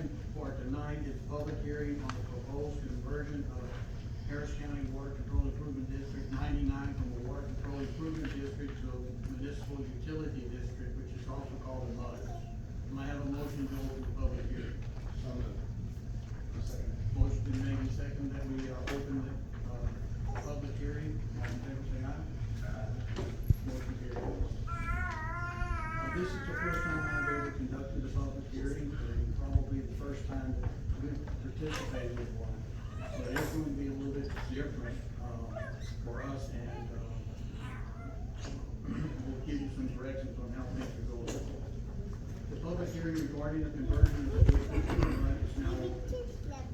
item for tonight is public hearing on the proposed conversion of Harris County Water Control Improvement District 99 from a Water Control Improvement District to a Municipal Utility District, which is also called a MUD. Can I have a motion to open the public hearing? Motion been made and second that we open the public hearing. All in favor, say aye. Motion carries. This is the first time I've ever conducted a public hearing, and probably the first time that we've participated in one. So it's going to be a little bit different for us, and we'll give you some directions on how things are going. The public hearing regarding the conversion of the district to a MUD is now open.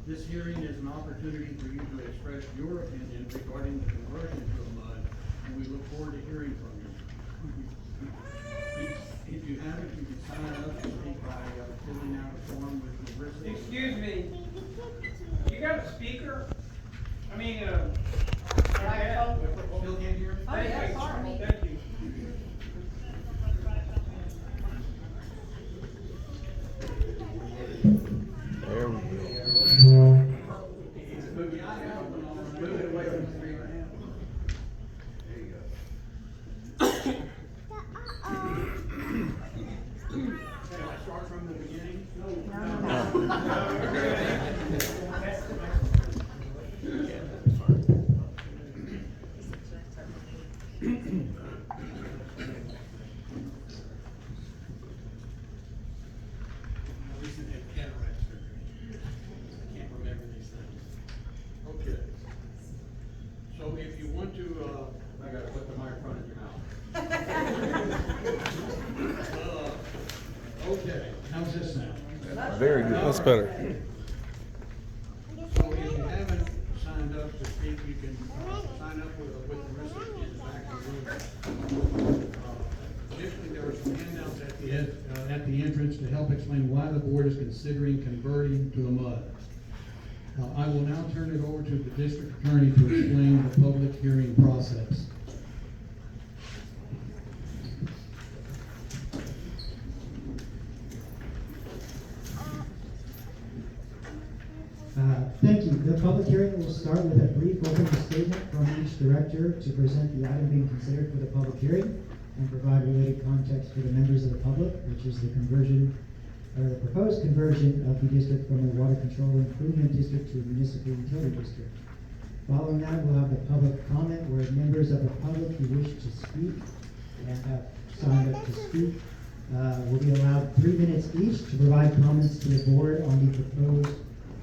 This hearing is an opportunity for you to express your opinion regarding the conversion to a MUD, and we look forward to hearing from you. If you haven't, you can sign up to speak by filling out a form with the risk. Excuse me, you got a speaker? I mean, Still can't hear me? Oh, yeah, sorry. Thank you. There we go. Move it away from the screen right now. There you go. Can I start from the beginning? I recently had cataract surgery. I can't remember these things. Okay. So if you want to, I gotta put the microphone in your mouth. Okay, how's this sound? Very good. That's better. So if you haven't signed up to speak, you can sign up with the risk in the back of the room. Additionally, there are some handouts at the entrance to help explain why the board is considering converting to a MUD. I will now turn it over to the district attorney to explain the public hearing process. Thank you. The public hearing will start with a brief opening statement from each director to present the item being considered for the public hearing and provide related context for the members of the public, which is the conversion, or the proposed conversion of the district from a water control improvement district to a municipal utility district. Following that, we'll have the public comment where members of the public who wish to speak and have signed up to speak will be allowed 3 minutes each to provide comments to the board on the proposed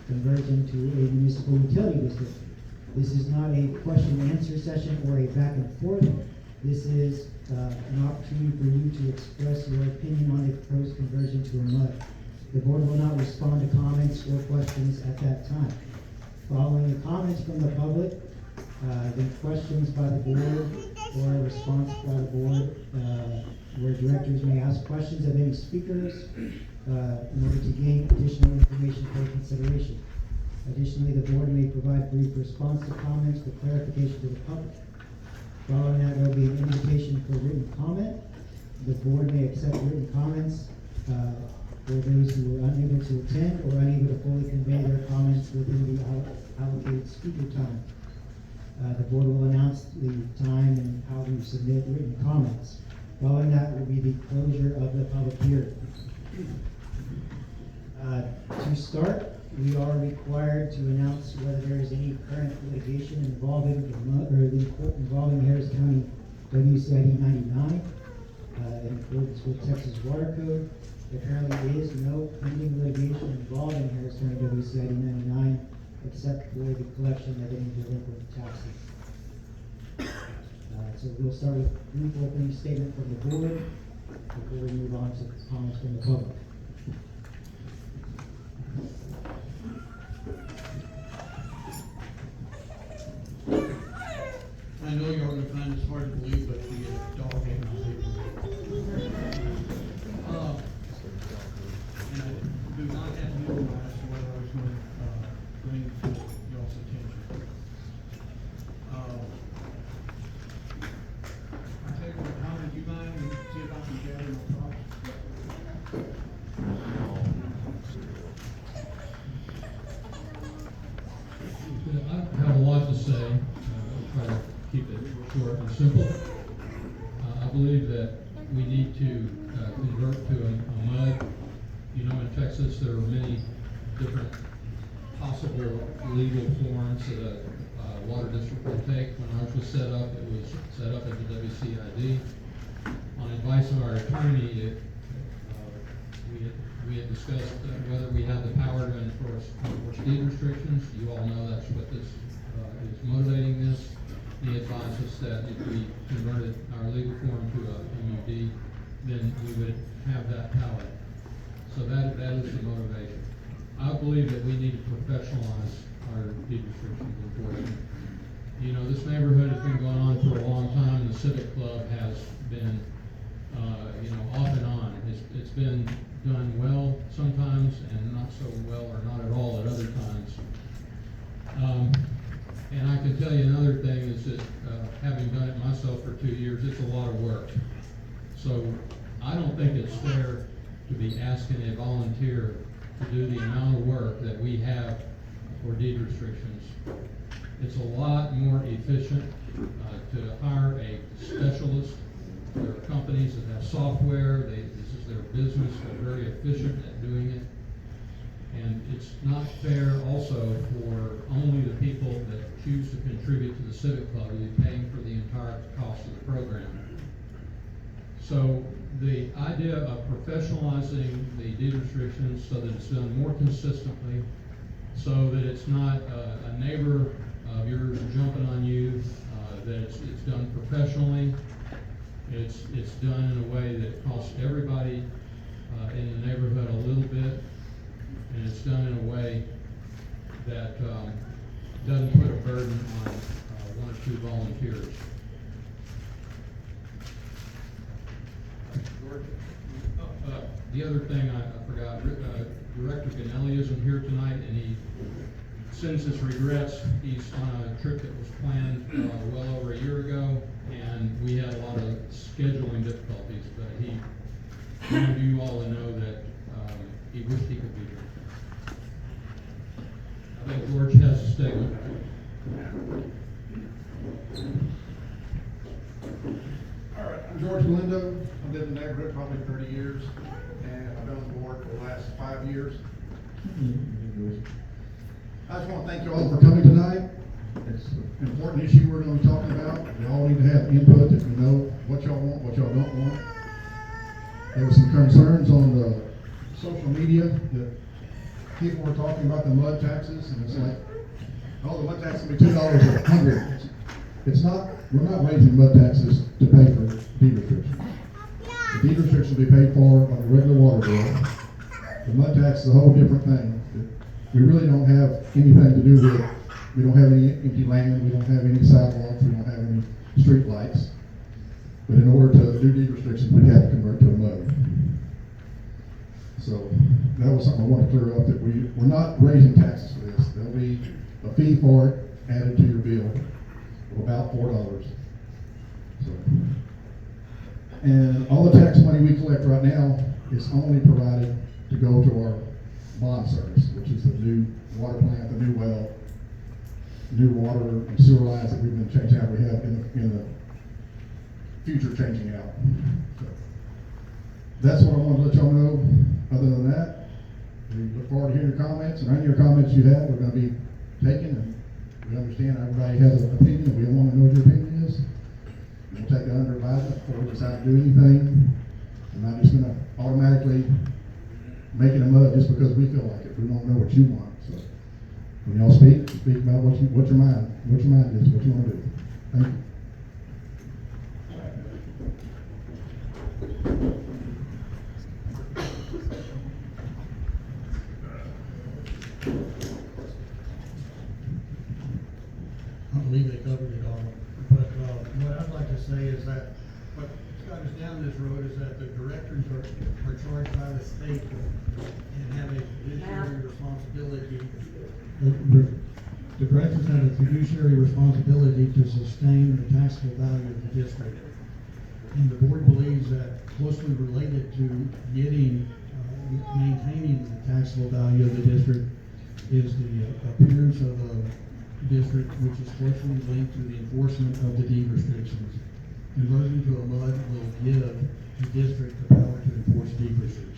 conversion to a municipal utility district. This is not a question and answer session or a back and forth. This is an opportunity for you to express your opinion on the proposed conversion to a MUD. The board will not respond to comments or questions at that time. Following the comments from the public, then questions by the board or a response by the board, where directors may ask questions of any speakers in order to gain additional information for consideration. Additionally, the board may provide brief response to comments for clarification to the public. Following that, there will be an invitation for written comment. The board may accept written comments for those who are unable to attend or unable to fully convey their comments within the allocated speaker time. The board will announce the time and how to submit written comments. Following that will be the closure of the public hearing. To start, we are required to announce whether there is any current litigation involving Harris County WCID 99 in accordance with Texas Water Code. There currently is no pending litigation involving Harris County WCID 99 except for the collection of any delinquent taxes. So we'll start with a brief opening statement from the board before we move on to comments from the public. I know you're going to find this hard to believe, but the dog ate my paper. And I do not have to know what I was going to bring to y'all's attention. I tell you what, Tom, do you mind? See if I can gather my thoughts. simple. I believe that we need to convert to a mud. You know, in Texas, there are many different possible legal forms that a water district will take. When ours was set up, it was set up as a WCID. On advice of our attorney, we had discussed whether we had the power to enforce deed restrictions. You all know that's what this is motivating this. He advised us that if we converted our legal form to a MUD, then we would have that power. So that is the motivation. I believe that we need to professionalize our deed restrictions enforcement. You know, this neighborhood has been going on for a long time. The Civic Club has been, you know, off and on. It's been done well sometimes and not so well or not at all at other times. And I can tell you another thing is that having done it myself for 2 years, it's a lot of work. So I don't think it's fair to be asking a volunteer to do the amount of work that we have for deed restrictions. It's a lot more efficient to hire a specialist. There are companies that have software, this is their business, they're very efficient at doing it. And it's not fair also for only the people that choose to contribute to the Civic Club to be paying for the entire cost of the program. So the idea of professionalizing the deed restrictions so that it's done more consistently, so that it's not a neighbor of yours jumping on you, that it's done professionally, it's done in a way that costs everybody in the neighborhood a little bit, and it's done in a way that doesn't put a burden on one or two volunteers. The other thing I forgot, Director Ganelli isn't here tonight, and he sends his regrets. He's on a trip that was planned well over a year ago, and we had a lot of scheduling difficulties, but he wanted you all to know that he wished he could be here. I think George has a statement. All right, I'm George Galindo. I've lived in the neighborhood probably 30 years, and I've been on the board for the last 5 years. I just want to thank you all for coming tonight. It's an important issue we're going to be talking about. We all need to have input if we know what y'all want, what y'all don't want. There were some concerns on the social media that people were talking about the mud taxes, and it's like, oh, the mud tax will be $2 a hundred. It's not, we're not raising mud taxes to pay for deed restrictions. The deed restriction will be paid for on a regular water bill. The mud tax is a whole different thing. We really don't have anything to do with it. We don't have any empty land, we don't have any sidewalks, we don't have any street lights. But in order to do deed restrictions, we have to convert to a mud. So that was something I want to clear up, that we're not raising taxes for this. There'll be a fee for it added to your bill of about $4. So, and all the tax money we collect right now is only provided to go to our bond service, which is the new water plant, the new well, new water and sewer lines that we've been changing out. We have in the future changing out. So that's what I wanted to let y'all know. Other than that, we look forward to hearing your comments, and any of your comments you have, we're going to be taking, and we understand everybody has an opinion, and we want to know what your opinion is. And we'll take that under advisement before we decide to do anything. I'm not just going to automatically make it a mud just because we feel like it. We don't know what you want. So when y'all speak about what your mind is, what you want to do. Thank you. I believe they covered it all, but what I'd like to say is that what got us down this road is that the directors are charged by the state and have a fiduciary responsibility. The directors have a fiduciary responsibility to sustain the taxable value of the district. And the board believes that closely related to getting, maintaining the taxable value of the district is the appearance of a district, which is closely linked to the enforcement of the deed restrictions. Conversion to a MUD will give the district the power to enforce deed restrictions.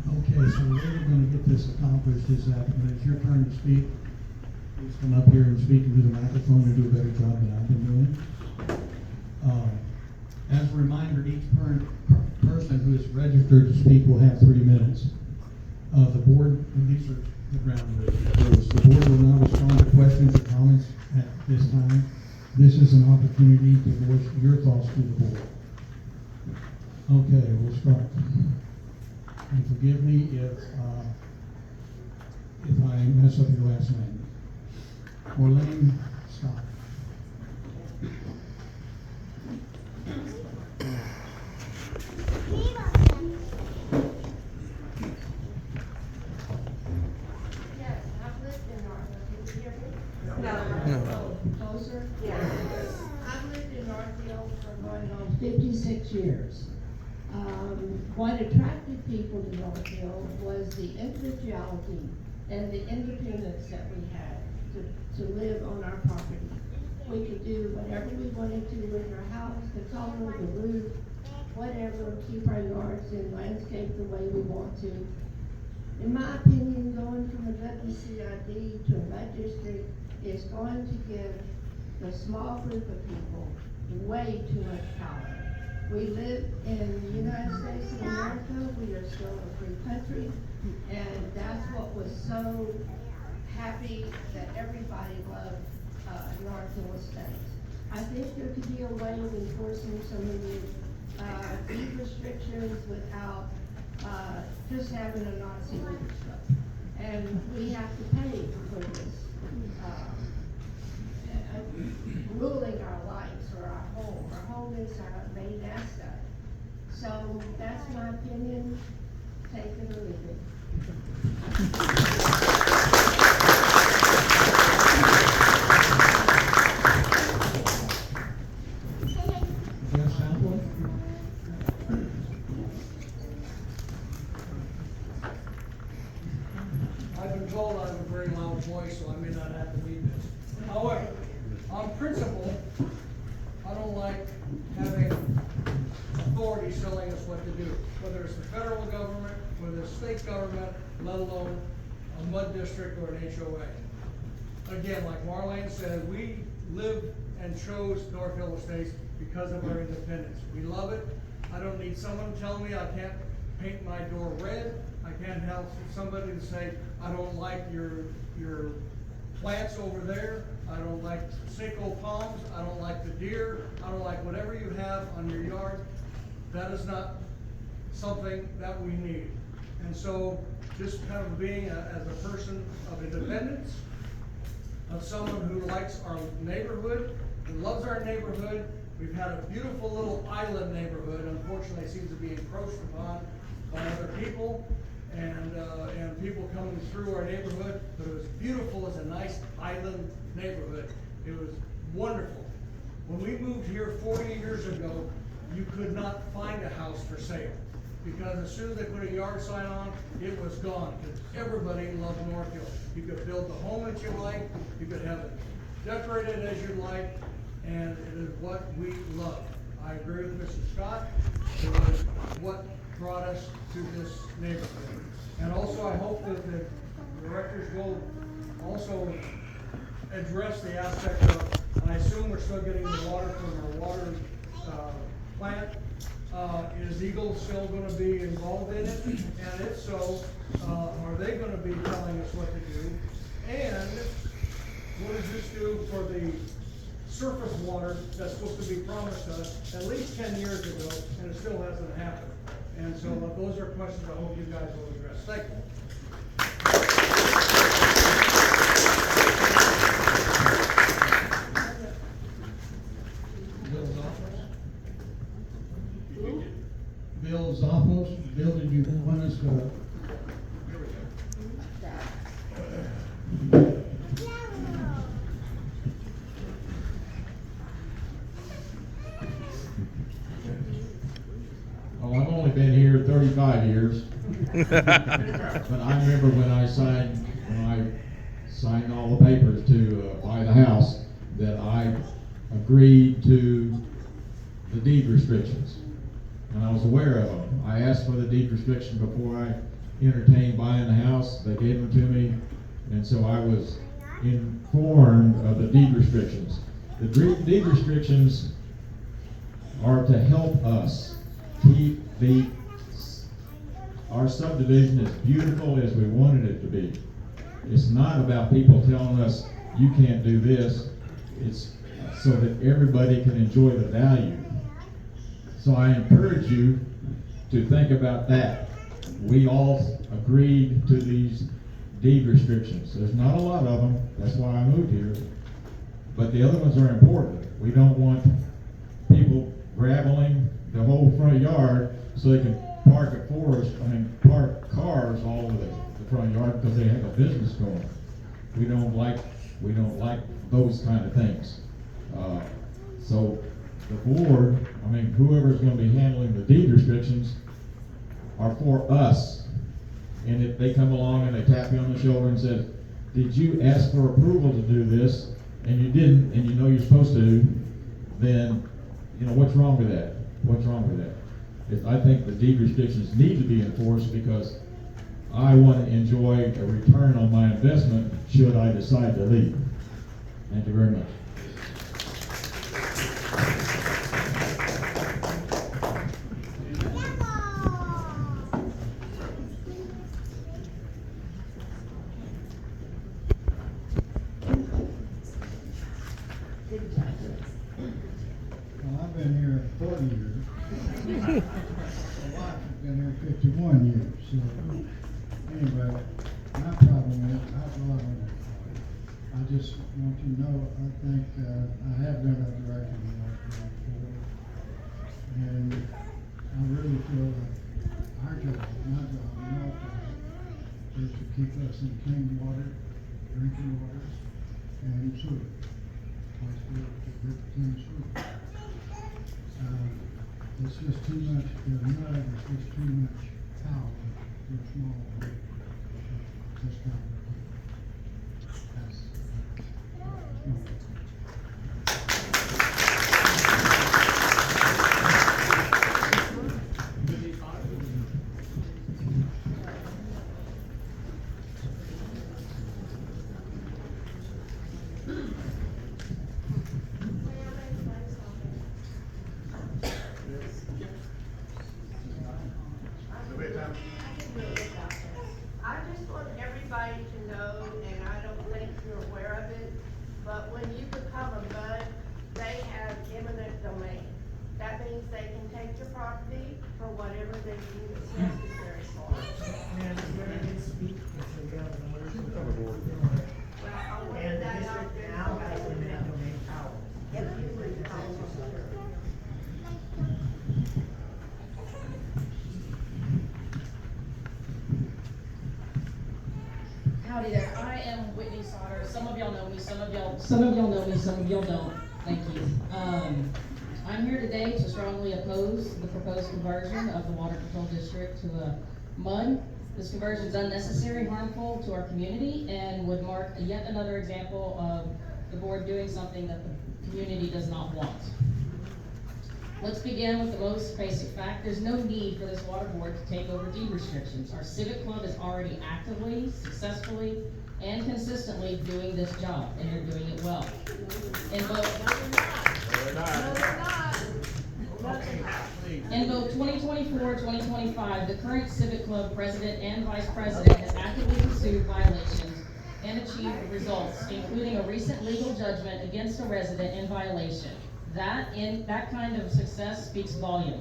Okay, so the way we're gonna get this accomplished is that when it's your turn to speak, please come up here and speak into the microphone and do a better job than I've been doing. As a reminder, each person who is registered to speak will have 3 minutes. The board, and these are the ground rules. The board will not respond to questions or comments at this time. This is an opportunity to voice your thoughts to the board. Okay, we'll start. And forgive me if I mess up your last name. Orlane Scott. Yes, I've lived in Northfield. Can you hear me? No. Closer? Yeah. I've lived in Northfield for going on 56 years. What attracted people to Northfield was the individuality and the independence that we had to live on our property. We could do whatever we wanted to in our house, the color, the roof, whatever, keep our yards and landscape the way we want to. In my opinion, going from a WCID to a MUD district is going to give the small group of people way too much power. We live in the United States of America, we are still a free country, and that's what was so happy that everybody loved Northfield Estates. I think there could be a way of enforcing some of the deed restrictions without just having a Nazi leadership. And we have to pay for this, ruling our lives or our home. Our home is our main asset. So that's my opinion, take it or leave it. Jeff Sample? I've been told I have a very loud voice, so I may not have to lead this. However, on principle, I don't like having authorities telling us what to do, whether it's the federal government, whether it's state government, let alone a MUD district or an HOA. Again, like Marlene said, we live and chose Northfield Estates because of our independence. We love it. I don't need someone telling me I can't paint my door red. I can't have somebody to say, I don't like your plants over there. I don't like Seiko palms. I don't like the deer. I don't like whatever you have on your yard. That is not something that we need. And so just kind of being as a person of independence, of someone who likes our neighborhood, who loves our neighborhood. We've had a beautiful little island neighborhood. Unfortunately, it seems to be encroached upon by other people and people coming through our neighborhood. But it was beautiful as a nice island neighborhood. It was wonderful. When we moved here 40 years ago, you could not find a house for sale, because as soon as they put a yard sign on, it was gone, because everybody loved Northfield. You could build the home that you like, you could have it decorated as you like, and it is what we love. I agree with Mr. Scott. It was what brought us to this neighborhood. And also, I hope that the directors will also address the aspect of, and I assume we're still getting the water from our water plant. Is Eagle still gonna be involved in it? And if so, are they gonna be telling us what to do? And what does this do for the surface water that's supposed to be promised to us at least 10 years ago, and it still hasn't happened? And so those are questions I hope you guys will address. Thank you. Bill Zoffos. Bill, did you want us to? Well, I've only been here 35 years. But I remember when I signed all the papers to buy the house, that I agreed to the deed restrictions. And I was aware of them. I asked for the deed restriction before I entertained buying the house. They gave them to me, and so I was informed of the deed restrictions. The deed restrictions are to help us keep our subdivision as beautiful as we wanted it to be. It's not about people telling us you can't do this. It's so that everybody can enjoy the value. So I encourage you to think about that. We all agreed to these deed restrictions. There's not a lot of them. That's why I moved here. But the other ones are important. We don't want people graveling the whole front yard so they can park cars all over the front yard because they have a business going. We don't like those kind of things. So the board, whoever's going to be handling the deed restrictions are for us. And if they come along and they tap you on the shoulder and say, did you ask for approval to do this? And you didn't, and you know you're supposed to, then, what's wrong with that? What's wrong with that? I think the deed restrictions need to be enforced because I want to enjoy a return on my investment should I decide to leave. Thank you very much. Well, I've been here 40 years. My wife has been here 51 years. So anyway, my problem is I just want you to know I think I have been a director in Northfield before, and I really feel that our job, my job, and our job is to keep us in clean water, drinking water, and sewer. Clean sewer. It's just too much, the mud is just too much power for a small group. Just kind of, that's I just want everybody to know, and I don't think you're aware of it, but when you become a MUD, they have eminent domain. That means they can take your property for whatever they deem is necessary for it. And where they speak, it's a real Well, I wanted and the that out district there. now has eminent domain power. Howdy there, I am Whitney Sauter. Some of y'all know me, some of y'all know me, some of y'all don't. Thank you. I'm here today to strongly oppose the proposed conversion of the Water Control District to a MUD. This conversion is unnecessary, harmful to our community, and would mark yet another example of the board doing something that the community does not want. Let's begin with the most basic fact. There's no need for this water board to take over deed restrictions. Our Civic Club is already actively, successfully, and consistently doing this job, and they're doing it well. In both 2024, 2025, the current Civic Club president and vice president has actively pursued violations and achieved achieved results, including a recent legal judgment against a resident in violation. That kind of success speaks volume.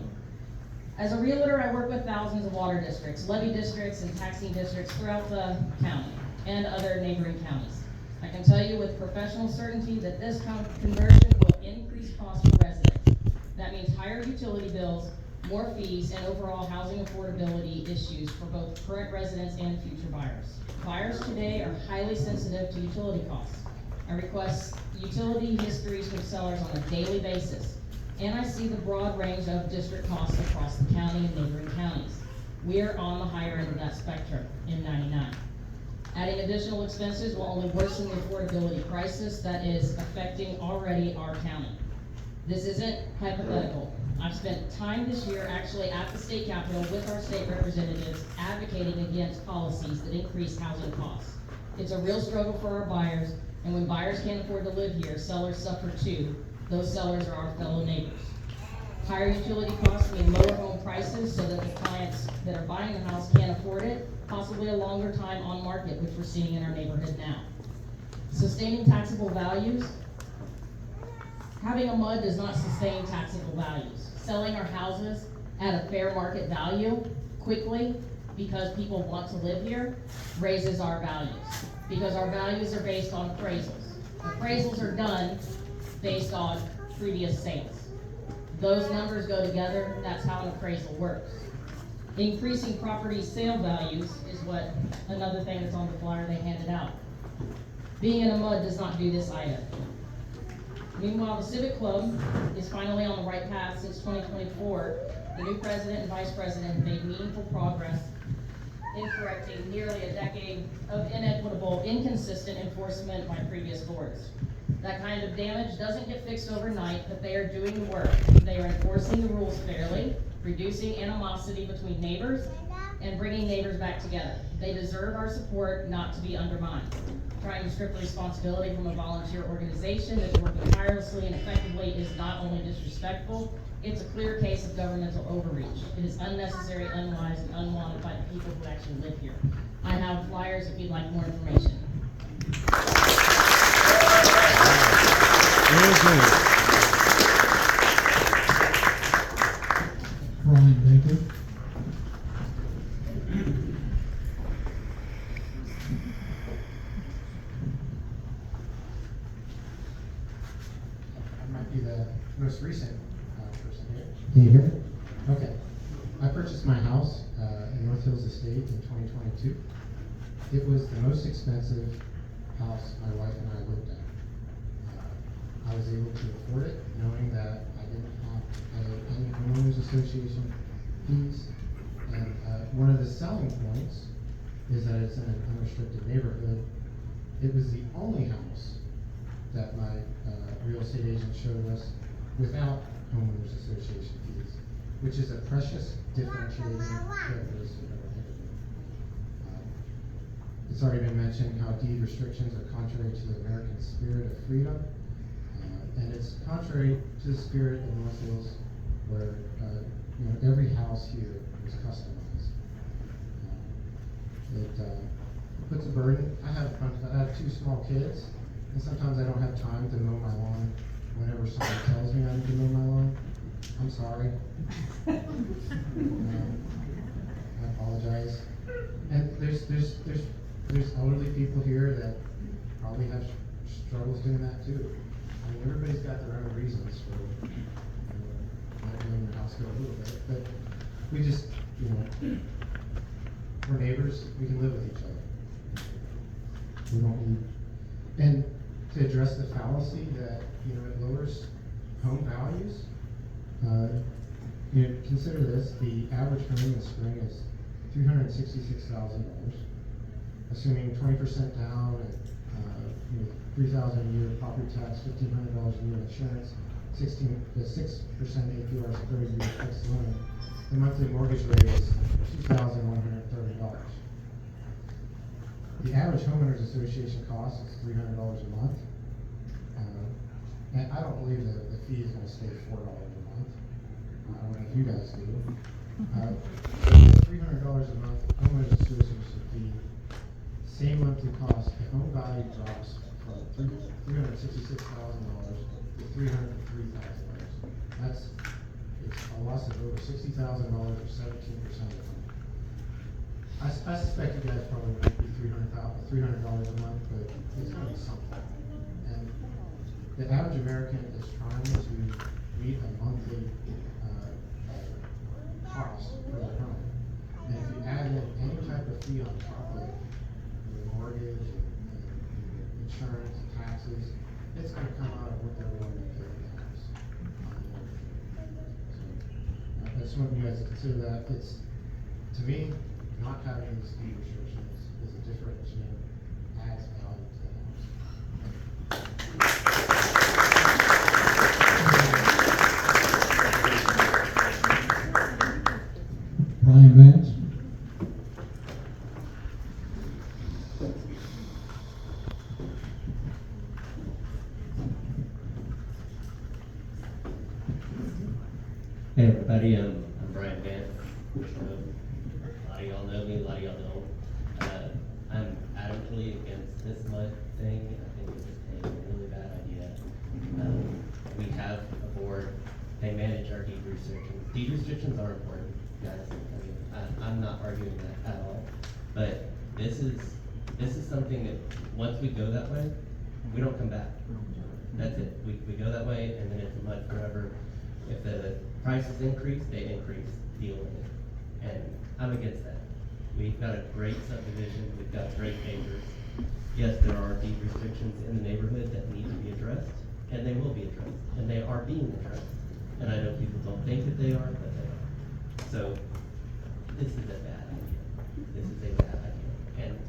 As a realtor, I work with thousands of water districts, levy districts, and taxing districts throughout the county and other neighboring counties. I can tell you with professional certainty that this conversion will increase costs for residents. That means higher utility bills, more fees, and overall housing affordability issues for both current residents and future buyers. Buyers today are highly sensitive to utility costs. I request utility histories from sellers on a daily basis, and I see the broad range of district costs across the county and neighboring counties. We are on the higher end of that spectrum in 99. Adding additional expenses will only worsen the affordability crisis that is affecting already our county. This isn't hypothetical. I've spent time this year actually at the state capitol with our state representatives advocating against policies that increase housing costs. It's a real struggle for our buyers, and when buyers can't afford to live here, sellers suffer too. Those sellers are our fellow neighbors. Higher utility costs mean lower home prices so that the clients that are buying the house can't afford it, possibly a longer time on market, which we're seeing in our neighborhood now. Sustaining taxable values. Having a MUD does not sustain taxable values. Selling our houses at a fair market value quickly because people want to live here raises our values, because our values are based on appraisals. Appraisals are done based on previous sales. Those numbers go together, that's how an appraisal works. Increasing property sale values is what another thing that's on the flyer they handed out. Being in a MUD does not do this either. Meanwhile, the Civic Club is finally on the right path since 2024. The new president and vice president have made meaningful progress in correcting nearly a decade of inequitable, inconsistent enforcement by previous boards. That kind of damage doesn't get fixed overnight, but they are doing the work. They are enforcing the rules fairly, reducing animosity between neighbors, and bringing neighbors back together. They deserve our support, not to be undermined. Trying to strip the responsibility from a volunteer organization that's working tirelessly and effectively is not only disrespectful, it's a clear case of governmental overreach. It is unnecessary, unwise, and unwanted by the people who actually live here. I have flyers if you'd like more information. Brian Baker. I might be the most recent person here. Can you hear me? Okay. I purchased my house in North Hills Estate in 2022. It was the most expensive house my wife and I lived in. I was able to afford it, knowing that I didn't have to pay any homeowners association fees. And one of the selling points is that it's in an unrestricted neighborhood. It was the only house that my real estate agent showed us without homeowners association fees, which is a precious differentiating characteristic of our neighborhood. It's already been mentioned how deed restrictions are contrary to the American spirit of freedom. And it's contrary to the spirit of North Hills, where every house here is customized. It puts a burden. I have two small kids, and sometimes I don't have time to mow my lawn whenever someone tells me I need to mow my lawn. I'm sorry. I apologize. And there's elderly people here that probably have struggles doing that too. I mean, everybody's got their own reasons for not doing their house go a little bit, but we just, we're neighbors, we can live with each other. We don't need, and to address the fallacy that, it lowers home values, consider this, the average home in the spring is $366,000, assuming 20% down and $3,000 a year property tax, $1,500 a year insurance, 6% APR, 30-year fixed loan. The monthly mortgage rate is $2,130. The average homeowners association cost is $300 a month, and I don't believe that the fee is going to stay $4 a month. I don't know if you guys do. $300 a month homeowners association fee same monthly cost, the home value drops from $366,000 to $303,000. It's a loss of over $60,000 or 17% of the money. I suspect you guys probably might be $300 a month, but it's gonna be something. And the average American is trying to meet a monthly cost for their home. And if you add in any type of fee on top of the mortgage and insurance, taxes, it's gonna come out of what they're willing to pay for the house. So, I just want you guys to consider that. It's, to me, not having the speed restrictions is a differentiating, adds value to the house. Brian Vance? Hey everybody, I'm Brian Vance. A lot of y'all know me, a lot of y'all don't. I'm adamantly against this mud thing. I think it's just a really bad idea. We have a board, they manage our deed restrictions. Deed restrictions are important, guys. I mean, I'm not arguing that at all. But this is something that, once we go that way, we don't come back. That's it. We go that way and then it's mud forever. If the prices increase, they increase, deal with it. And I'm against that. We've got a great subdivision, we've got great neighbors. Yes, there are deed restrictions in the neighborhood that need to be addressed, and they will be addressed, and they are being addressed. And I know people don't think that they are, but they are. So, this is a bad idea. This is a bad idea. And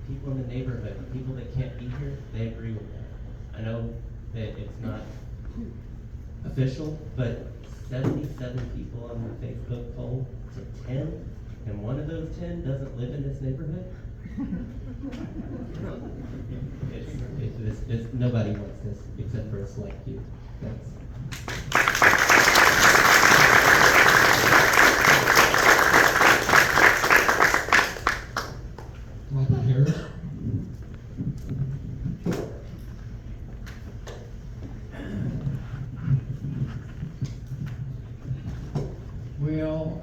people in the neighborhood, people that can't be here, they agree with that. I know that it's not official, but 77 people on the Facebook poll to 10, and one of those 10 doesn't live in this neighborhood. It's nobody wants this except for a select few. Thanks. Robert Harris? Well,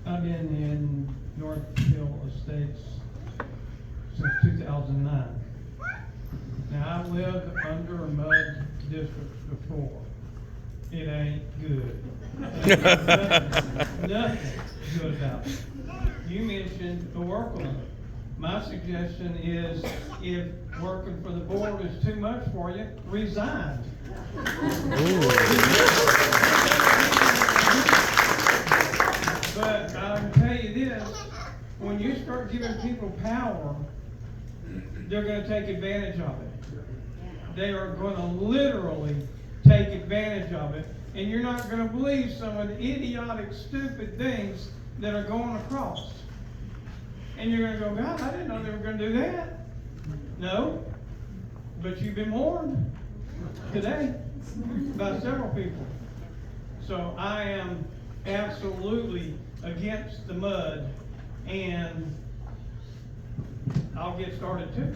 I've been in Northfield Estates since 2009. Now, I lived under a mud district before. It ain't good. Nothing good about it. You mentioned the workload. My suggestion is, if working for the board is too much for you, resign. But I can tell you this, when you start giving people power, they're gonna take advantage of it. They are gonna literally take advantage of it, and you're not gonna believe some of the idiotic, stupid things that are going across. And you're gonna go, God, I didn't know they were gonna do that. No, but you've been warned today by several people. So I am absolutely against the mud, and I'll get started too.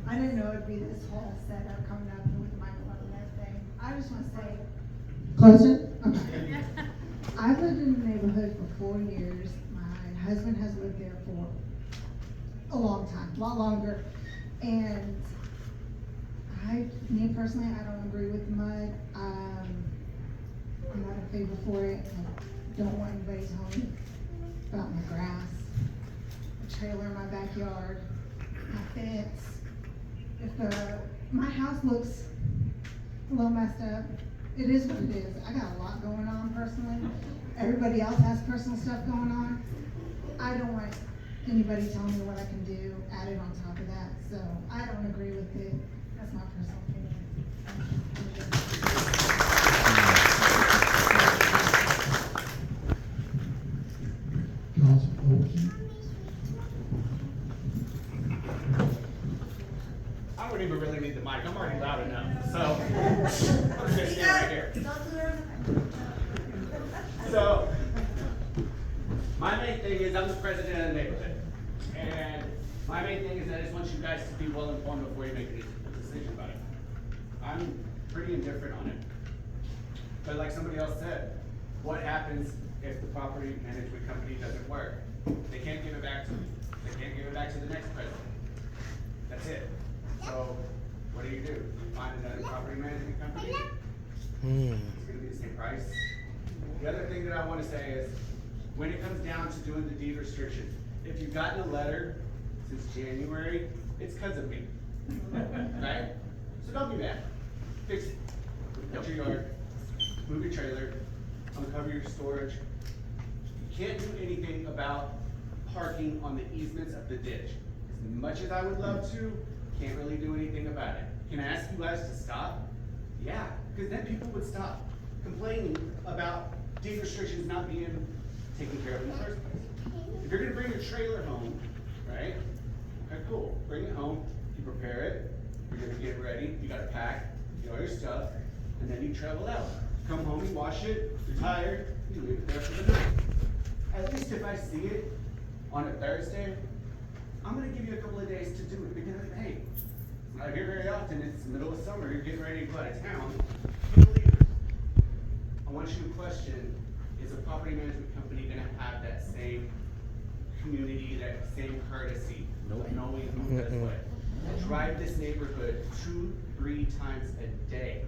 I didn't know it'd be this whole setup coming up with the microphone and everything. I just want to say, closer? Okay. I've lived in the neighborhood for 4 years. My husband has lived there for a long time, a lot longer. And me personally, I don't agree with the mud. I'm not in favor for it. I don't want anybody telling me about my grass, a trailer in my backyard, my fence. If my house looks a little messed up, it is what it is. I got a lot going on personally. Everybody else has personal stuff going on. I don't want anybody telling me what I can do added on top of that. So I don't agree with it. That's my personal opinion. thing is, I'm the president of the neighborhood. And my main thing is I just want you guys to be well informed before you make a decision about it. I'm pretty indifferent on it. But like somebody else said, what happens if the property management company doesn't work? They can't give it back to me. They can't give it back to the next president. That's it. So, what do? You find another property management company? It's gonna be the same price. The other thing that I wanna say is, when it comes down to doing the deed restrictions, if you've gotten a letter since January, it's because of me. Right? So don't be mad. Fix it. Cut your yard, move your trailer, uncover your storage. You can't do anything about parking on the easements of the ditch. As much as I would love to, can't really do anything about it. Can I ask you guys to stop? Yeah, because then people would stop complaining about deed restrictions not being taken care of in the first place. If you're gonna bring your trailer home, right? Okay, cool, bring it home, you prepare it, you're gonna get ready, you gotta pack, get all your stuff, and then you travel out. Come home, you wash it, you're tired, you leave it there for the night. At least if I see it on a Thursday, I'm gonna give you a couple of days to do it, because hey, it's not here very often, it's the middle of summer, you're getting ready to go out of town, you can leave. I want you to question, is a property management company gonna have that same community, that same courtesy, knowing who does what? I drive this neighborhood 2-3 times a day,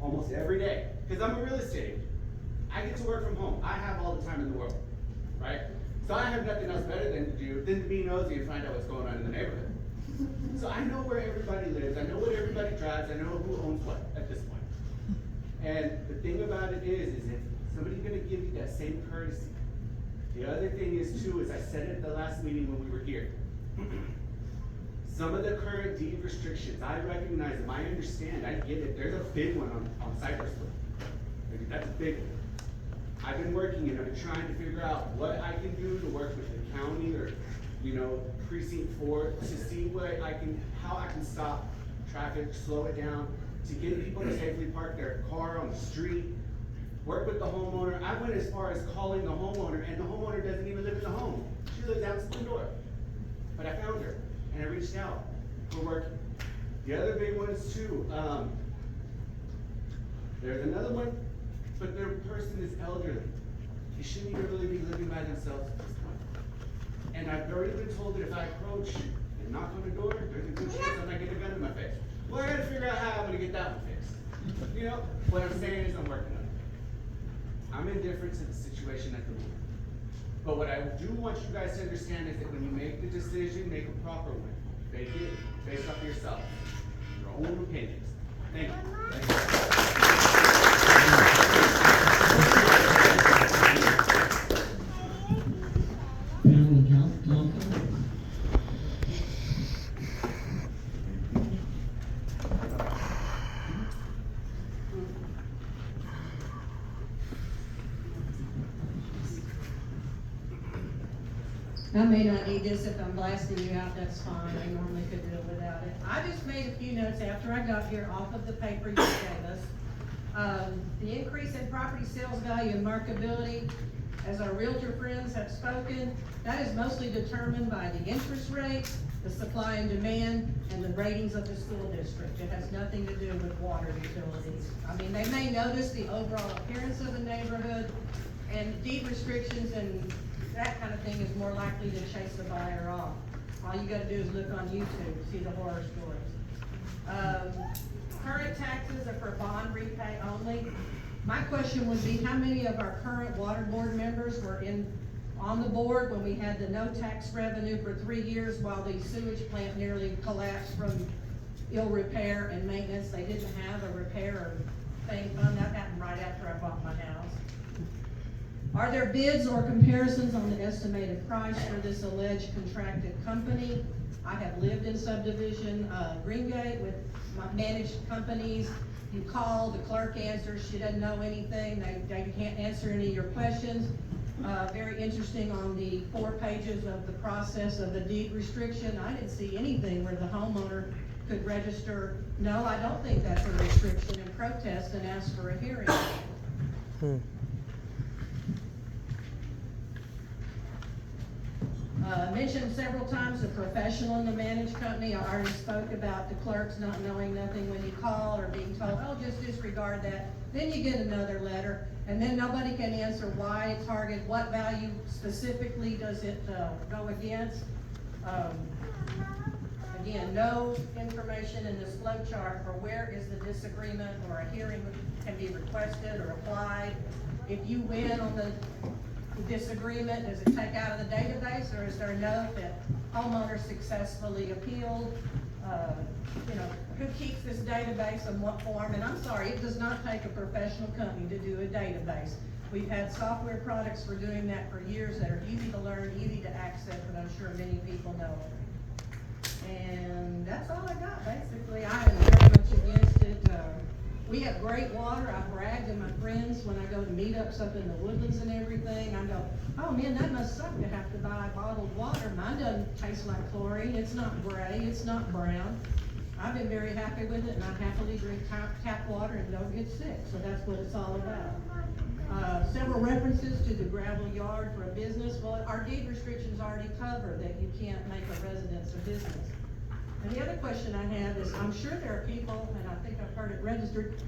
almost every day, because I'm a real estate agent. I get to work from home. I have all the time in the world, right? So I have nothing else better than to do than to be nosy and find out what's going on in the neighborhood. So I know where everybody lives. I know what everybody drives. I know who owns what at this point. And the thing about it is if somebody's gonna give you that same courtesy. The other thing is too, is I said it at the last meeting when we were here. Some of the current deed restrictions, I recognize them, I understand, I get it. There's a big one on Cypress Road. That's a big one. I've been working and I've been trying to figure out what I can do to work with the county or, precinct 4 to see how I can stop traffic, slow it down, to get people to safely park their car on the street, work with the homeowner. I went as far as calling the homeowner, and the homeowner doesn't even live in the home. She lives out in Splendora. But I found her, and I reached out. We're working. The other big ones too, there's another one, but the person is elderly. They shouldn't even really be living by themselves at this point. And I've already been told that if I approach and knock on the door, there's a good chance I might get a gun in my face. Well, I gotta figure out how I'm gonna get that one fixed. What I'm saying is I'm working on it. I'm indifferent to the situation at the moment. But what I do want you guys to understand is that when you make the decision, make a proper one. Make it based off yourself, your own opinions. Thank you. I may not need this if I'm blasting you out, that's fine, I normally could do it without it. I just made a few notes after I got here off of the paper you gave us. The increase in property sales value and marketability, as our realtor friends have spoken, that is mostly determined by the interest rate, the supply and demand, and the ratings of the school district. It has nothing to do with water utilities. I mean, they may notice the overall appearance of the neighborhood, and deed restrictions and that kind of thing is more likely to chase the buyer off. All you gotta do is look on YouTube, see the horror stories. Current taxes are for bond repay only. My question would be, how many of our current water board members were on the board when we had the no tax revenue for 3 years while the sewage plant nearly collapsed from ill repair and maintenance? They didn't have a repair or thing fund. That happened right after I bought my house. Are there bids or comparisons on the estimated price for this alleged contracted company? I have lived in subdivision Greengate with managed companies. You call, the clerk answers, she doesn't know anything, they can't answer any of your questions. Very interesting on the 4 pages of the process of the deed restriction. I didn't see anything where the homeowner could register, no, I don't think that's a restriction, and protest and ask for a hearing. Mentioned several times a professional in the managed company. I already spoke about the clerks not knowing nothing when you call or being told, oh, just disregard that. Then you get another letter, and then nobody can answer why it's targeted, what value specifically does it go against. Again, no information in this flow chart for where is the disagreement or a hearing can be requested or applied. If you win on the disagreement, does it take out of the database, or is there a note that homeowner successfully appealed? Who keeps this database in what form? And I'm sorry, it does not take a professional company to do a database. We've had software products for doing that for years that are easy to learn, easy to access, and I'm sure many people know it. And that's all I got, basically. I am very much against it. We have great water. I brag to my friends when I go to meetups up in the Woodlands and everything. I go, oh man, that must suck to have to buy bottled water. Mine doesn't taste like chlorine. It's not gray. It's not brown. I've been very happy with it, and I happily drink tap water and don't get sick. So that's what it's all about. Several references to the gravel yard for a business. Well, our deed restrictions already cover that you can't make a residence a business. And the other question I have is, I'm sure there are people, and I think I've heard it registered,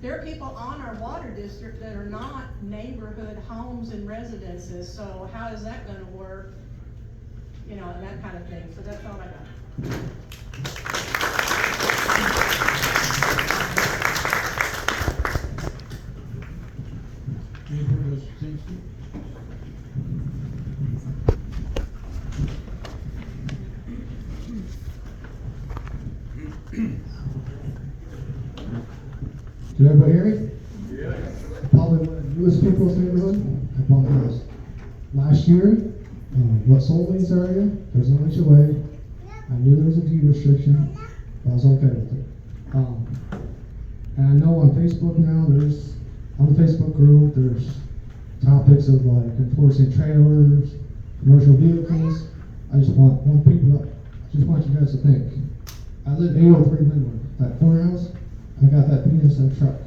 there are people on our water district that are not neighborhood homes and residences, so how is that gonna work? And that kind of thing, so that's all I got. Anything else, Kingston? Can everybody hear me? Yeah. Probably one of the newest people in this neighborhood. I bought a house last year. What sold me in this area? There's no HOA. I knew there was a deed restriction. But I was okay with it. And I know on Facebook now, on the Facebook group, there's topics of like enforcing trailers, commercial vehicles. I just want you guys to think. I live 803 Midland, that corner house. I got that BSF truck.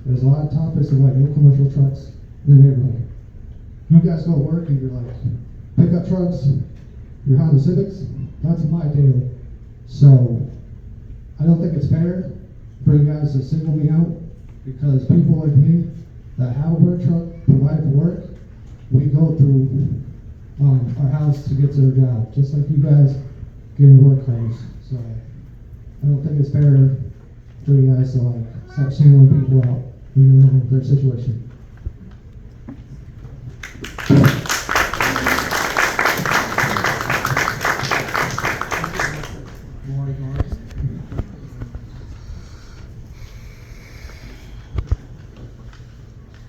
There's a lot of topics of like no commercial trucks in the neighborhood. You guys go to work and you're like pickup trucks, your Honda Civics. That's my daily. So I don't think it's fair for you guys to single me out, because people like me that have a work truck, provide for work, we go through our house to get to their job, just like you guys get your work clothes. So I don't think it's fair for you guys to like start singling people out when you know their situation.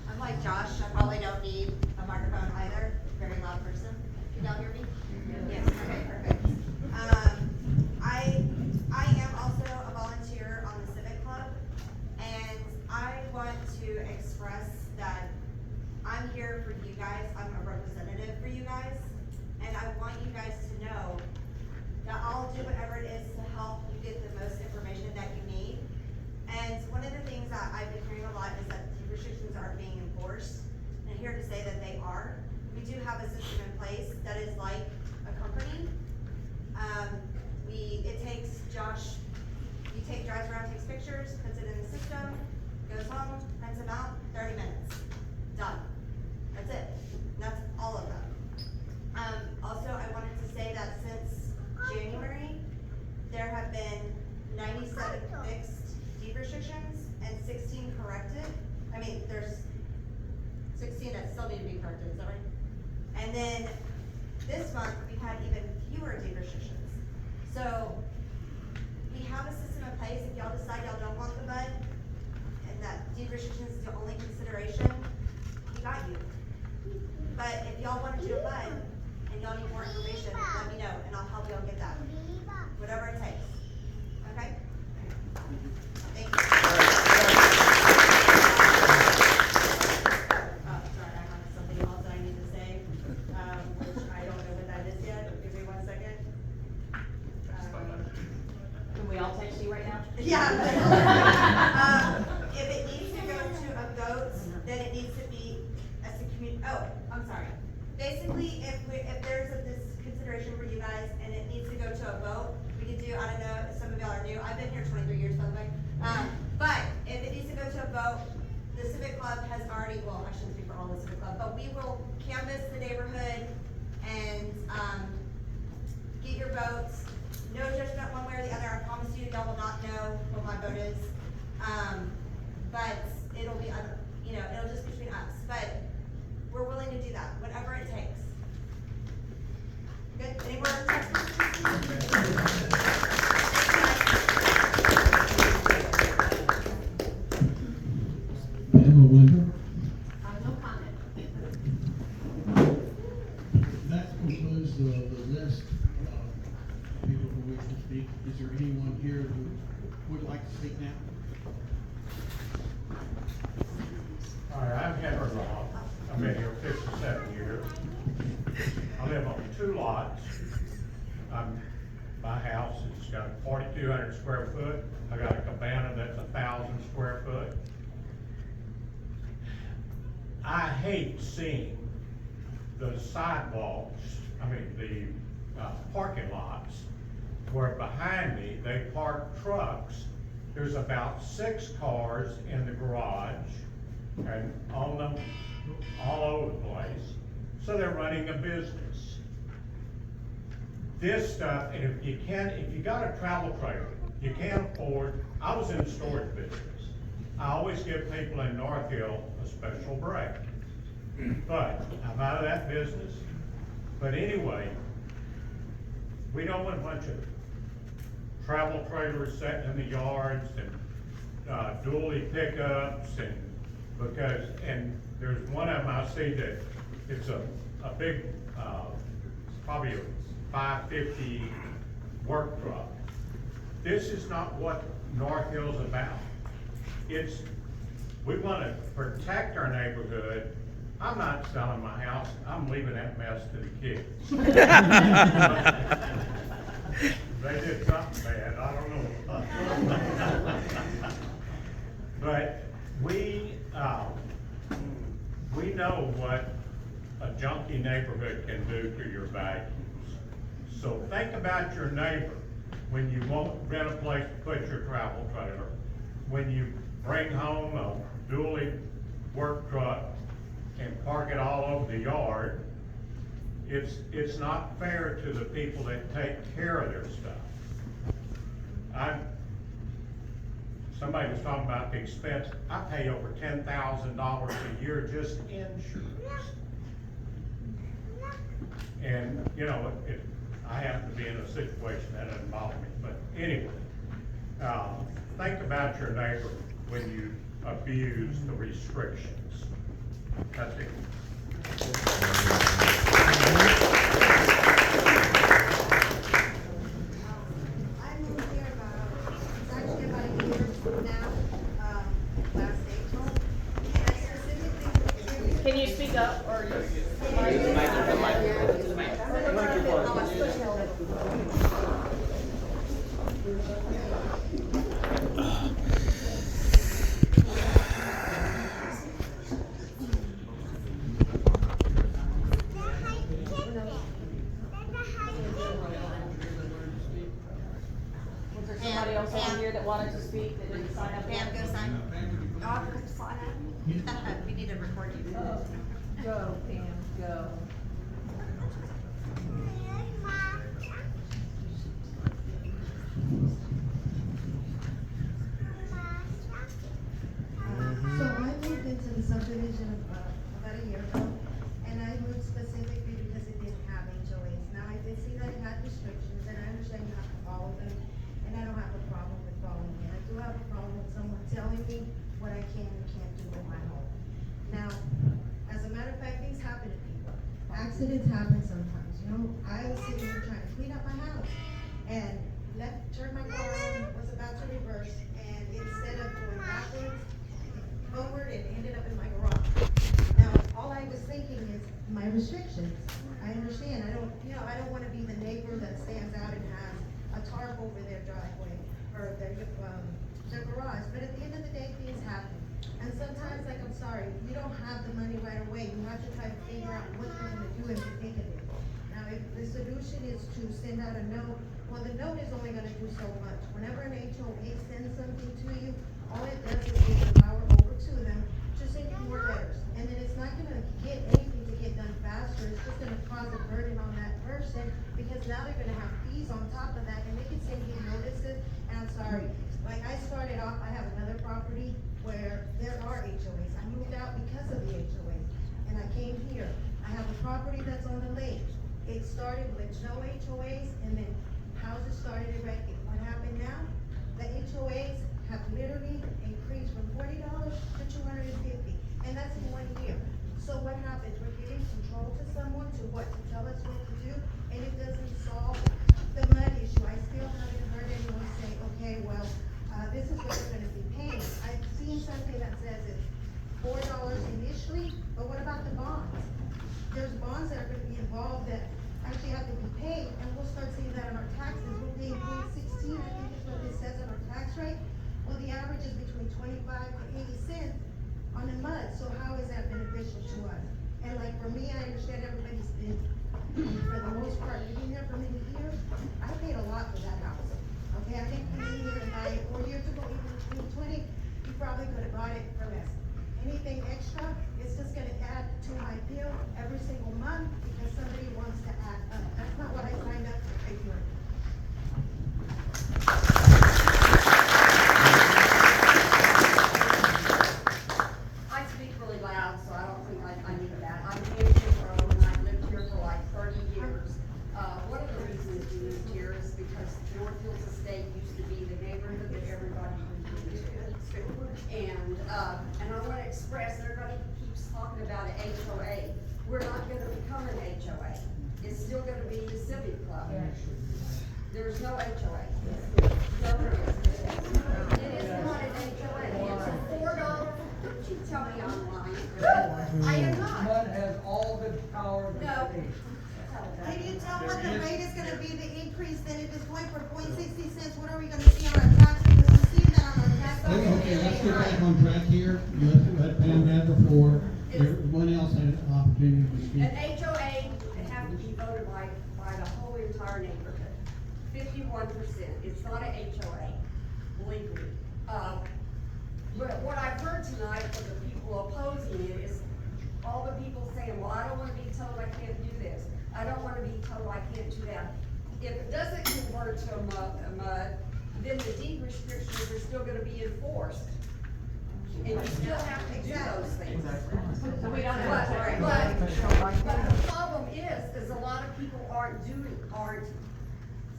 I'm like Josh, I probably don't need a microphone either. Very loud person. Can y'all hear me? Yes, okay, perfect. I am also a volunteer on the Civic Club, and I want to express that I'm here for you guys. I'm a representative for you guys, and I want you guys to know that I'll do whatever it is to help you get the most information that you need. And one of the things that I've been hearing a lot is that the restrictions aren't being enforced. And I'm here to say that they are. We do have a system in place that is like a company. It takes Josh, drives around, takes pictures, puts it in the system, goes home, prints them out, 30 minutes, done. That's it. That's all of them. Also, I wanted to say that since January, there have been 97 fixed deed restrictions and 16 corrected. I mean, there's 16 that still need to be corrected, is that right? And then this month, we've had even fewer deed restrictions. So we have a system in place. If y'all decide y'all don't want the BUD and that deed restrictions is the only consideration, we got you. But if y'all want to do a BUD and y'all need more information, let me know and I'll help y'all get that. Whatever it takes. Okay? Thank you. Sorry, I have something else that I need to say, which I don't know what that is yet. Give me 1 second. Can we all text you right now? Yeah. If it needs to go to a vote, then it needs to be as a community. Oh, I'm sorry. Basically, if there's this consideration guys, and it needs to go to a vote, we could do, I don't know, if some of y'all are new, I've been here 23 years, by the way. But if it needs to go to a vote, the Civic Club has already, well, I shouldn't speak for all the Civic Club, but we will canvass the neighborhood and, get your votes. No judgment one way or the other, I promise you, y'all will not know what my vote is. But it'll be, you know, it'll just be between us, but we're willing to do that, whatever it takes. Good, any more? Emma Winter. No comment. That concludes the list of people who wish to speak. Is there anyone here who would like to speak now? All right, I'm Henry Law. I've been here 57 years. I live on 2 lots. My house has got 4,200 square foot. I got a cabana that's 1,000 square foot. I hate seeing the sidewalks, the parking lots, where behind me, they park trucks. There's about 6 cars in the garage and on them all over the place. So they're running a business. This stuff, and if you got a travel trailer, you can't afford, I was in the storage business. I always give people in North Hill a special break. But I'm out of that business. But anyway, we don't want a bunch of travel trailers sitting in the yards and dually pickups and there's one of them I see that it's a big, probably a 550 work truck. This is not what North Hill's about. We want to protect our neighborhood. I'm not selling my house. I'm leaving that mess to the kids. They did something bad. I don't know. But we know what a junky neighborhood can do to your values. So think about your neighbor when you won't rent a place to put your travel trailer, when you bring home a dually work truck and park it all over the yard. It's not fair to the people that take care of their stuff. Somebody was talking about the expense. I pay over $10,000 a year just insurance. And, you know, I happen to be in a situation that doesn't bother me. But anyway, think about your neighbor when you abuse the restrictions. That's it. I moved here it's actually about a year now, last April. And I specifically. Can you speak up or Was there somebody else on here that wanted to speak that didn't sign up? Pam, go sign. Oh, sign up. We need to record you. Go, Pam, go. So I moved into the subdivision about a year ago, and I moved specifically because it didn't have HOAs. Now, I did see that it had restrictions, and I understand you have to follow them, and I don't have a problem with following it. I do have a problem with someone telling me what I can and can't do in my home. Now, as a matter of fact, things happen to people. Accidents happen sometimes, you know? I was sitting here trying to clean up my house, and turned my car on, was about to reverse, and instead of going backwards, forward, it ended up in my garage. Now, all I was thinking is my restrictions. I understand, I don't wanna be the neighbor that stands out and has a tarp over their driveway, or their garage, but at the end of the day, things happen. And sometimes, like, I'm sorry, you don't have the money right away, you have to try to figure out what you're gonna do and think of it. Now, if the the solution is to send out a note. Well, the note is only gonna do so much. Whenever an HOA sends something to you, all it does is give the power over to them to send you more letters. And then it's not gonna get anything to get done faster, it's just gonna cause a burden on that person, because now they're gonna have fees on top of that, and they can send you notices, and I'm sorry, like I started off, I have another property where there are HOAs. I moved out because of the HOAs, and I came here. I have a property that's on the lake. It started with no HOAs, and then houses started erecting. What happened now? The HOAs have literally increased from $40 to $250, and that's in 1 year. So what happens? We're giving control to someone to tell us what to do, and it doesn't solve the mud issue. I still haven't heard anyone say, okay, well, this is what we're gonna be paying. I've seen something that says it's $4 initially, but what about the bonds? There's bonds that are gonna be involved that actually have to be paid, and we'll start seeing that on our taxes. We're paying 0.16, I think is what it says on our tax rate. Well, the average is between 25 to 80 cents on the mud, so how is that beneficial to us? And like for me, I understand everybody's been, for the most part, living there for many years. I paid a lot for that house. Okay, I think come in here and buy it 4 years ago, even 2020, you probably could have bought it for less. Anything extra, it's just gonna add to my bill every single month because somebody wants to add up. That's not what I signed up for, thank you. I speak really loud, so I don't think I need that. I'm Nancy Rome, and I've lived here for like 30 years. One of the reasons we moved here is because North Hills Estate used to be the neighborhood that everybody moved into. And I want to express, everybody keeps talking about an HOA. We're not going to become an HOA. It's still going to be the Civic Club. There's no HOA. It is not an HOA. It's a $4. Don't you tell me I'm lying. I am not. Mud has all the power that it needs. Can you tell what the rate is gonna be, the increase, then if it's going for 0.60 cents, what are we gonna see on our tax? Because we're seeing that on our tax. Okay, let's get back on track here. Let Pam have the floor. Everyone else had an opportunity to speak. An HOA, it has to be voted by the whole entire neighborhood. 51%. It's not an HOA legally. But what I've heard tonight from the people opposing it is all the people saying, well, I don't wanna be told I can't do this. I don't wanna be told I can't do that. If it doesn't convert to a mud, then the deed restrictions are still gonna be enforced. And you still have to do those things. But the problem is a lot of people aren't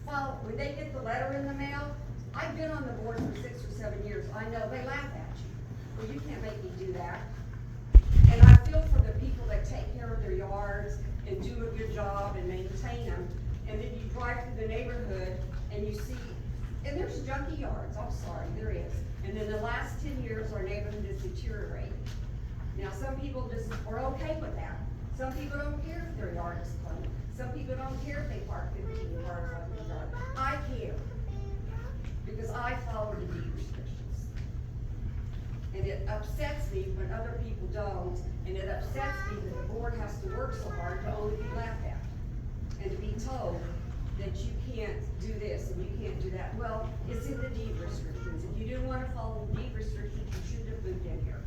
following. When they get the letter in the mail, I've been on the board for 6 or 7 years. I know they laugh at you. Well, you can't make me do that. And I feel for the people that take care of their yards and do a good job and maintain them. And then you drive through the neighborhood and you see, and there's junky yards, I'm sorry, there is. And in the last 10 years, our neighborhood has deteriorated. Now, some people just are okay with that. Some people don't care if their yard is clean. Some people don't care if they park 15 cars on their yard. I care, because I follow the deed restrictions. And it upsets me when other people don't, and it upsets me that the board has to work so hard to only be laughed at. And to be told that you can't do this and you can't do that. Well, it's in the deed restrictions. If you didn't want to follow the deed restrictions, you shouldn't have moved in here.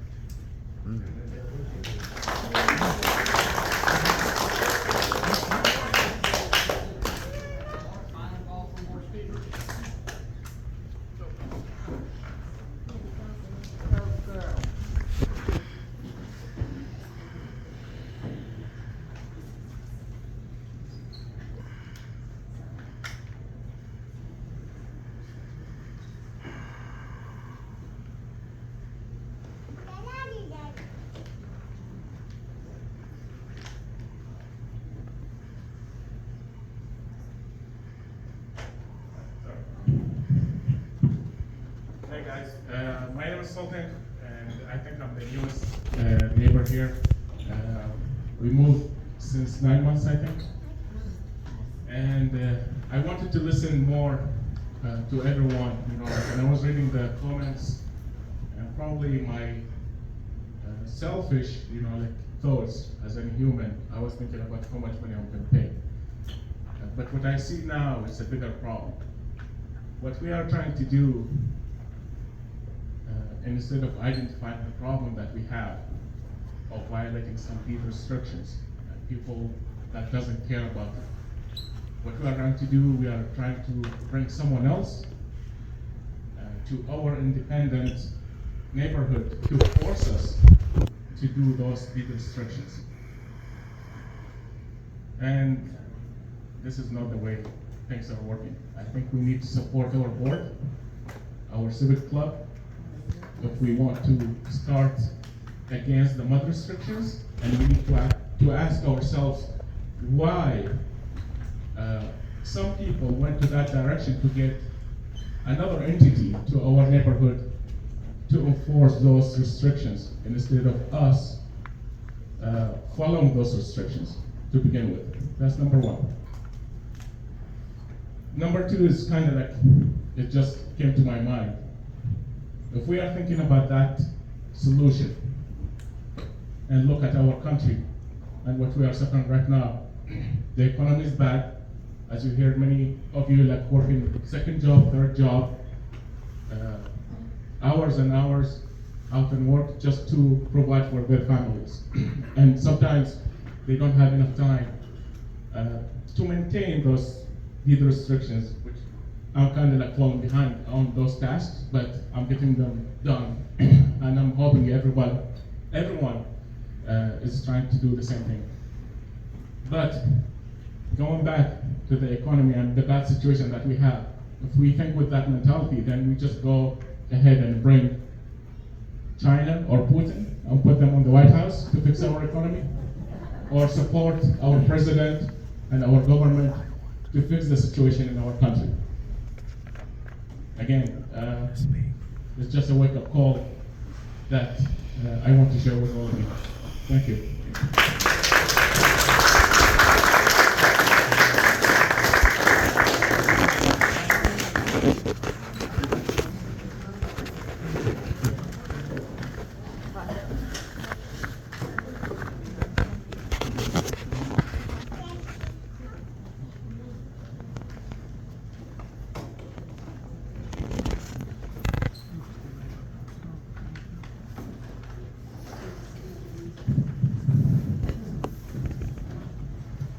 Hey guys, my name is Sultan, and I think I'm the newest neighbor here. We moved since 9 months, I think. And I wanted to listen more to everyone, you know, and I was reading the comments, and probably my selfish, you know, like thoughts as a human. I was thinking about how much money I'm gonna pay. But what I see now is a bigger problem. What we are trying to do, instead of identifying the problem that we have of violating some deed restrictions, and people that doesn't care about it, what we are trying to do, we are trying to bring someone else to our independent neighborhood to force us to do those deed restrictions. And this is not the way things are working. I think we need to support our board, our civic club, if we want to start against the mud restrictions, and we need to ask ourselves why some people went to that direction to get another entity to our neighborhood to enforce those restrictions instead of us following those restrictions to begin with. That's number one. Number two is kind of like, it just came to my mind. If we are thinking about that solution and look at our country and what we are suffering right now, the economy is bad. As you hear, many of you like working second job, third job, hours and hours out in work just to provide for their families. And sometimes they don't have enough time to maintain those deed restrictions, which I'm kind of like falling behind on those tasks, but I'm getting them done. And I'm hoping everyone is trying to do the same thing. But going back to the economy and the bad situation that we have, if we think with that mentality, then we just go ahead and bring China or Putin and put them on the White House to fix our economy, or support our president and our government to fix the situation in our country. Again, it's just a wake-up call that I want to share with all of you. Thank you.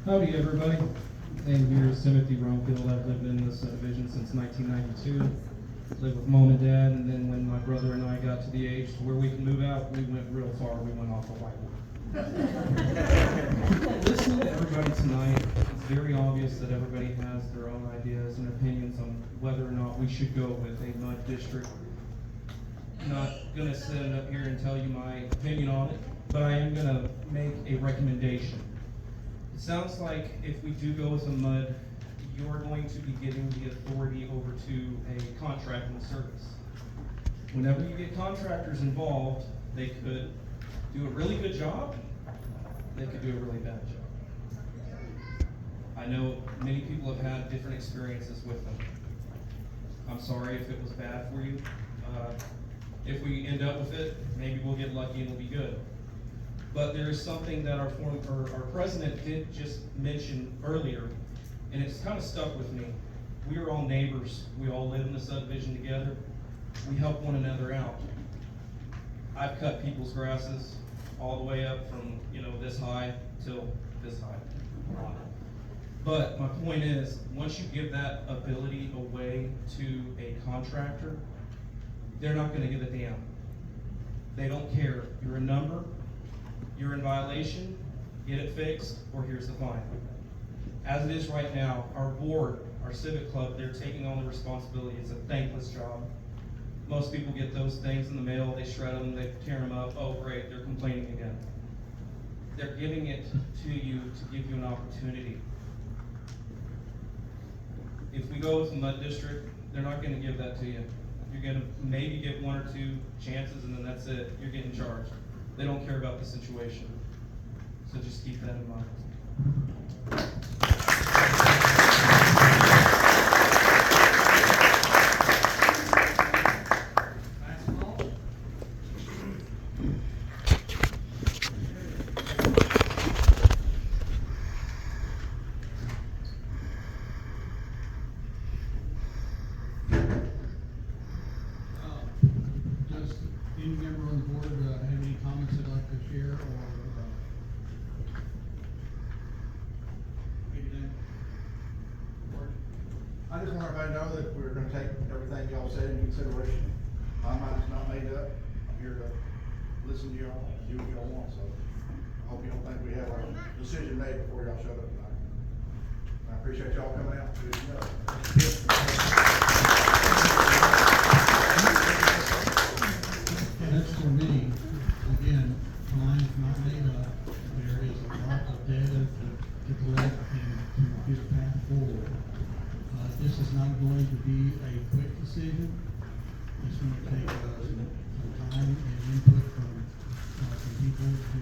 Howdy, everybody. Name here is Timothy Rumfield. I've lived in this subdivision since 1992. Lived with mom and dad, and then when my brother and I got to the age to where we can move out, we went real far. We went off the white. Listening to everybody tonight, it's very obvious that everybody has their own ideas and opinions on whether or not we should go with a mud district. I'm not gonna stand up here and tell you my opinion on it, but I am gonna make a recommendation. It sounds like if we do go with a mud, you're going to be giving the authority over to a contracting service. Whenever you get contractors involved, they could do a really good job, they could do a really bad job. I know many people have had different experiences with them. I'm sorry if it was bad for you. If we end up with it, maybe we'll get lucky and it'll be good. But there is something that our president did just mention earlier, and it's kind of stuck with me. We are all neighbors. We all live in the subdivision together. We help one another out. I've cut people's grasses all the way up from, this high till this high. But my point is, once you give that ability away to a contractor, they're not going to give a damn. They don't care. You're a number. You're in violation, get it fixed, or here's the fine. As it is right now, our board, our civic club, they're taking on the responsibility. It's a thankless job. Most people get those things in the mail, they shred them, they tear them up. Oh great, they're complaining again. They're giving it to you to give you an opportunity. If we go with the mud district, they're not going to give that to you. You're going to maybe get one or two chances and then that's it. You're getting charged. They don't care about the situation. So just keep that in mind. everybody know that we're gonna take everything y'all said into consideration. My mind's not made up. I'm here to listen to y'all, do what y'all want, so I hope you don't think we have our decision made before y'all shut up tonight. I appreciate y'all coming out. Good to know. That's for me. Again, mine is not made up. There is a lot of data to collect and to get a path forward. This is not going to be a quick decision. It's going to take some time and input from people to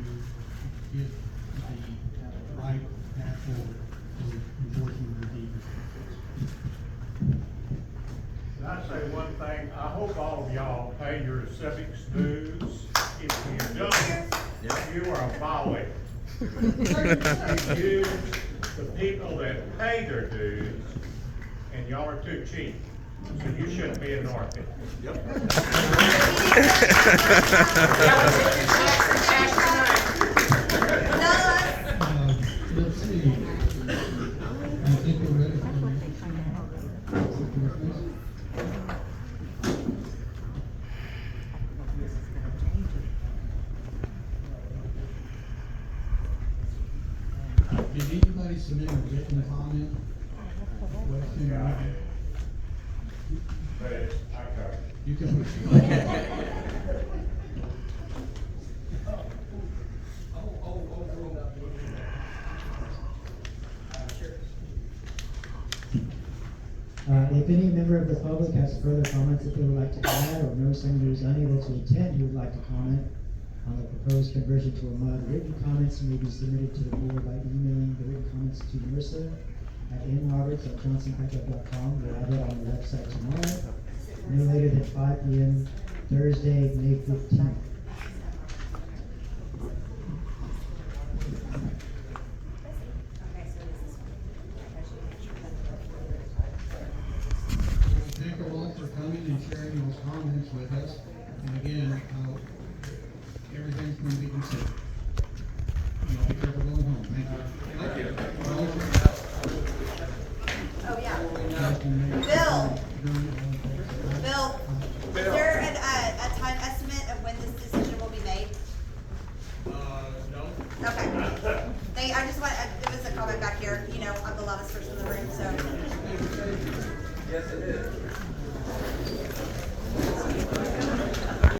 get the right path forward for enforcement of the deed restrictions. Can I say one thing? I hope all of y'all pay your civics dues. If you don't, you are a violator. You use the people that pay their dues, and y'all are too cheap. So you shouldn't be in Northfield. Let's see. I think we're ready for the Did anybody submit a written comment? Question? You can. If any member of the public has further comments that they would like to add, or knows someone who is unable to attend who would like to comment on the proposed conversion to a MUD, written comments may be submitted to the board by emailing the written comments to Marissa at nroberts@johnsonpickup.com. We'll have it on the website tomorrow, no later than 5 p.m. Thursday, May 15th. Thank you all for coming and sharing those comments with us. And again, everything's going to be considered.